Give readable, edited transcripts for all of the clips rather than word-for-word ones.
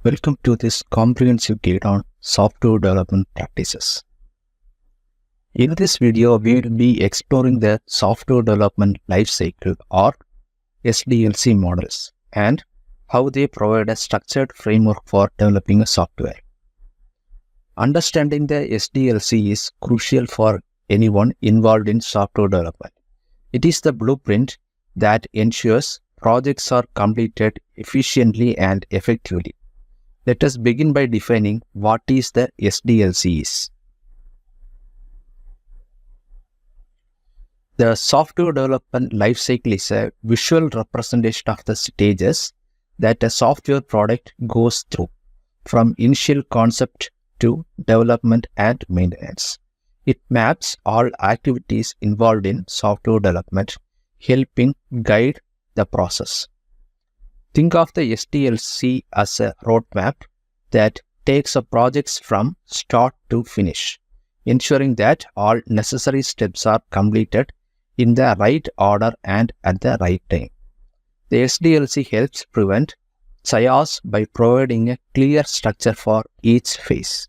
Welcome to this comprehensive guide on software development practices. In this video, we will be exploring the software development lifecycle or SDLC models and how they provide a structured framework for developing a software. Understanding the SDLC is crucial for anyone involved in software development. It is the blueprint that ensures projects are completed efficiently and effectively. Let us begin by defining what is the SDLC is. The software development lifecycle is a visual representation of the stages that a software product goes through, from initial concept to development and maintenance. It maps all activities involved in software development, helping guide the process. Think of the SDLC as a roadmap that takes a project from start to finish, ensuring that all necessary steps are completed in the right order and at the right time. The SDLC helps prevent chaos by providing a clear structure for each phase.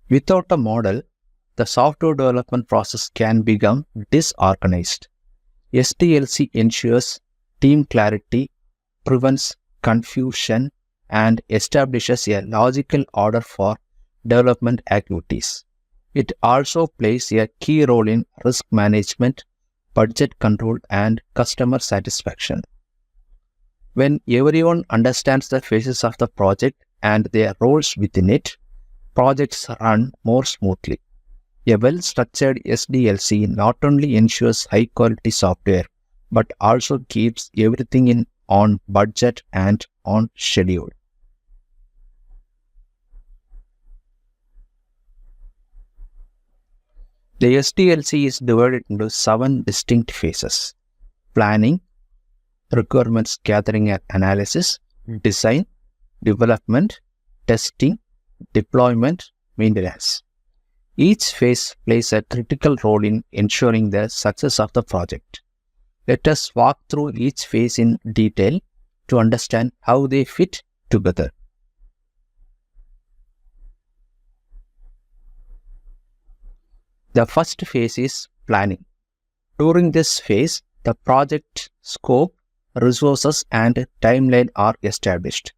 Without a model, the software development process can become disorganized. SDLC ensures team clarity, prevents confusion, and establishes a logical order for development activities. It also plays a key role in risk management, budget control, and customer satisfaction. When everyone understands the phases of the project and their roles within it, projects run more smoothly. A well-structured SDLC not only ensures high-quality software, but also keeps everything on budget and on schedule. The SDLC is divided into 7 distinct phases: planning, requirements gathering and analysis, design, development, testing, deployment, maintenance. Each phase plays a critical role in ensuring the success of the project. Let us walk through each phase in detail to understand how they fit together. The first phase is planning. During this phase, the project scope, resources, and timeline are established.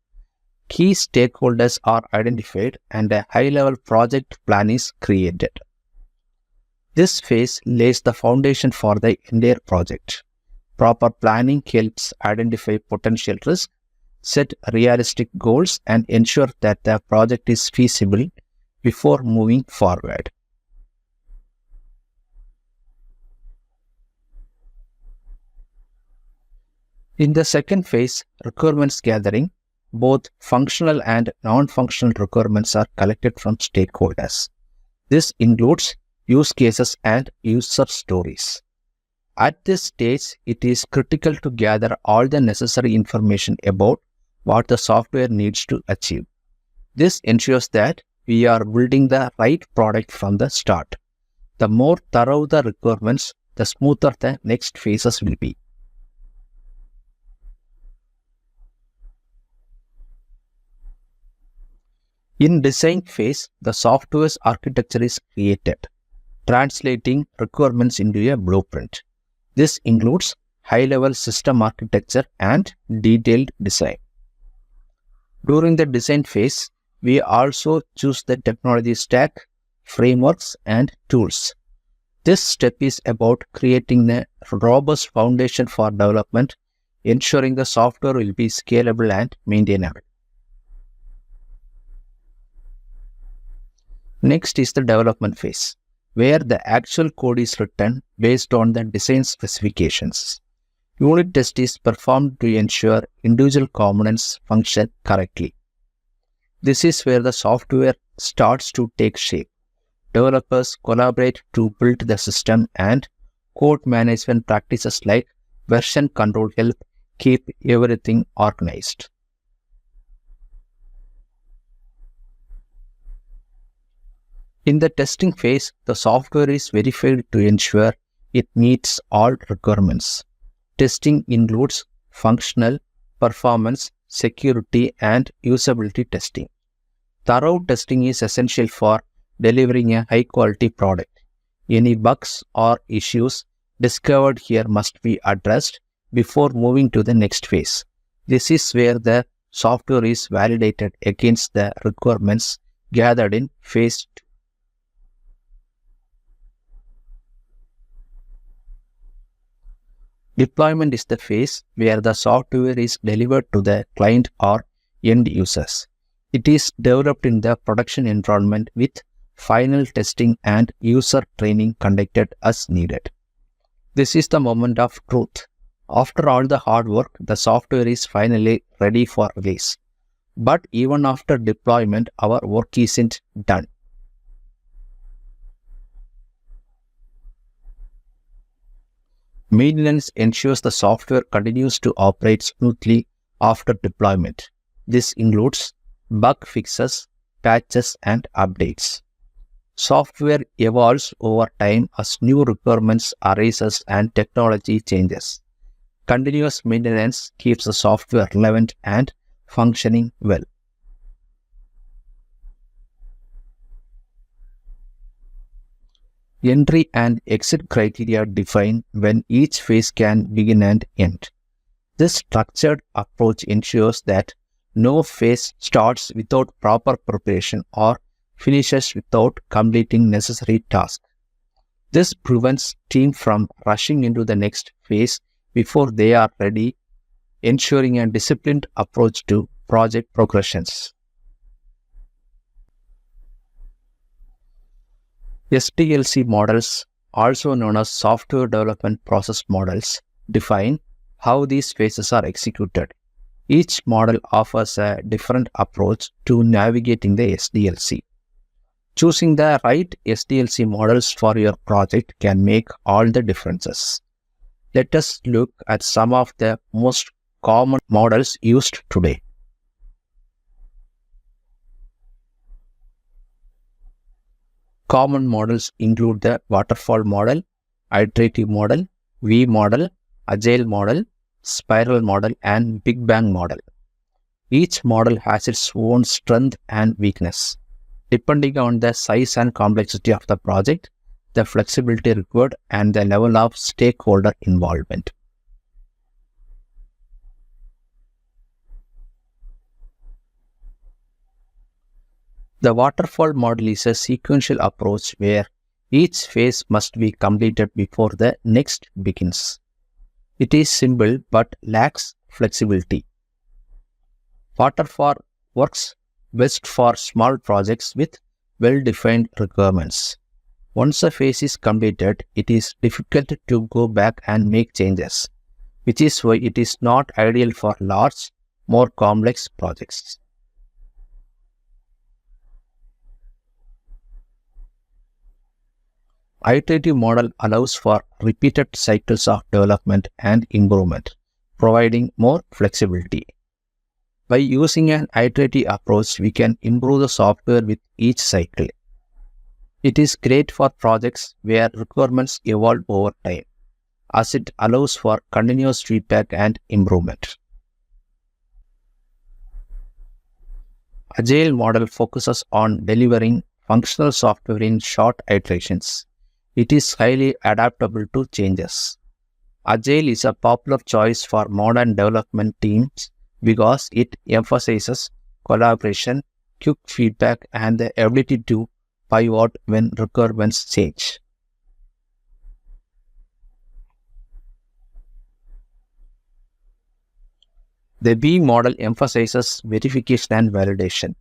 Key stakeholders are identified and a high-level project plan is created. This phase lays the foundation for the entire project. Proper planning helps identify potential risks, set realistic goals, and ensure that the project is feasible before moving forward. In the second phase, requirements gathering, both functional and non-functional requirements are collected from stakeholders. This includes use cases and user stories. At this stage, it is critical to gather all the necessary information about what the software needs to achieve. This ensures that we are building the right product from the start. The more thorough the requirements, the smoother the next phases will be. In design phase, the software's architecture is created, translating requirements into a blueprint. This includes high-level system architecture and detailed design. During the design phase, we also choose the technology stack, frameworks, and tools. This step is about creating a robust foundation for development, ensuring the software will be scalable and maintainable. Next is the development phase, where the actual code is written based on the design specifications. Unit test is performed to ensure individual components function correctly. This is where the software starts to take shape. Developers collaborate to build the system, and code management practices like version control help keep everything organized. In the testing phase, the software is verified to ensure it meets all requirements. Testing includes functional, performance, security, and usability testing. Thorough testing is essential for delivering a high-quality product. Any bugs or issues discovered here must be addressed before moving to the next phase. This is where the software is validated against the requirements gathered in phase 2. Deployment is the phase where the software is delivered to the client or end users. It is developed in the production environment with final testing and user training conducted as needed. This is the moment of truth. After all the hard work, the software is finally ready for release. But even after deployment, our work isn't done. Maintenance ensures the software continues to operate smoothly after deployment. This includes bug fixes, patches, and updates. Software evolves over time as new requirements arise and technology changes. Continuous maintenance keeps the software relevant and functioning well. Entry and exit criteria define when each phase can begin and end. This structured approach ensures that no phase starts without proper preparation or finishes without completing necessary tasks. This prevents teams from rushing into the next phase before they are ready, ensuring a disciplined approach to project progressions. SDLC models, also known as software development process models, define how these phases are executed. Each model offers a different approach to navigating the SDLC. Choosing the right SDLC models for your project can make all the differences. Let us look at some of the most common models used today. Common models include the waterfall model, iterative model, V model, agile model, spiral model, and Big Bang model. Each model has its own strength and weakness. Depending on the size and complexity of the project, the flexibility required, and the level of stakeholder involvement. The waterfall model is a sequential approach where each phase must be completed before the next begins. It is simple but lacks flexibility. Waterfall works best for small projects with well-defined requirements. Once a phase is completed, it is difficult to go back and make changes, which is why it is not ideal for large, more complex projects. Iterative model allows for repeated cycles of development and improvement, providing more flexibility. By using an iterative approach, we can improve the software with each cycle. It is great for projects where requirements evolve over time, as it allows for continuous feedback and improvement. Agile model focuses on delivering functional software in short iterations. It is highly adaptable to changes. Agile is a popular choice for modern development teams because it emphasizes collaboration, quick feedback, and the ability to pivot when requirements change. The B model emphasizes verification and validation,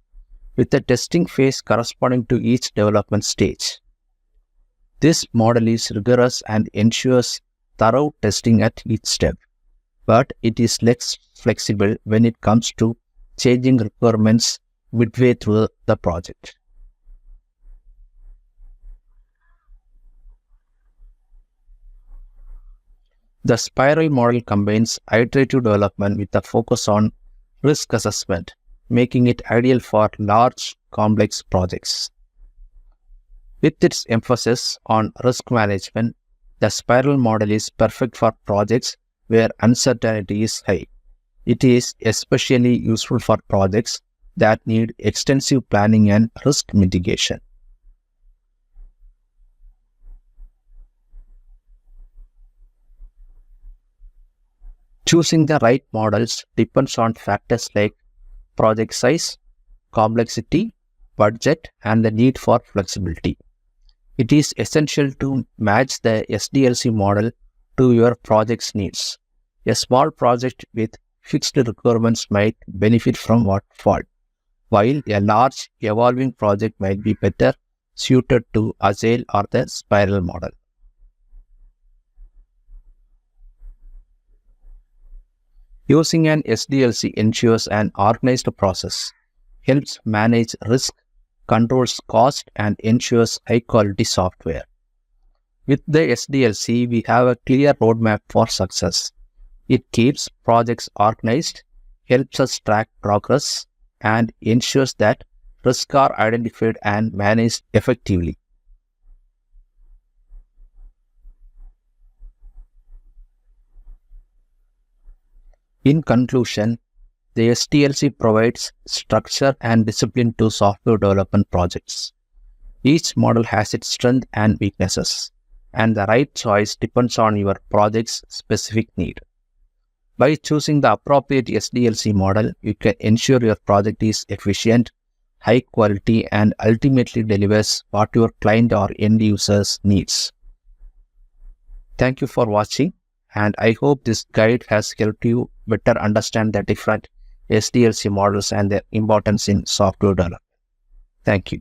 with the testing phase corresponding to each development stage. This model is rigorous and ensures thorough testing at each step, but it is less flexible when it comes to changing requirements midway through the project. The spiral model combines iterative development with a focus on risk assessment, making it ideal for large, complex projects. With its emphasis on risk management, the spiral model is perfect for projects where uncertainty is high. It is especially useful for projects that need extensive planning and risk mitigation. Choosing the right models depends on factors like project size, complexity, budget, and the need for flexibility. It is essential to match the SDLC model to your project's needs. A small project with fixed requirements might benefit from waterfall, while a large, evolving project might be better suited to Agile or the spiral model. Using an SDLC ensures an organized process, helps manage risk, controls cost, and ensures high-quality software. With the SDLC, we have a clear roadmap for success. It keeps projects organized, helps us track progress, and ensures that risks are identified and managed effectively. In conclusion, the SDLC provides structure and discipline to software development projects. Each model has its strengths and weaknesses, and the right choice depends on your project's specific need. By choosing the appropriate SDLC model, you can ensure your project is efficient, high quality, and ultimately delivers what your client or end users needs. Thank you for watching, and I hope this guide has helped you better understand the different SDLC models and their importance in software development. Thank you.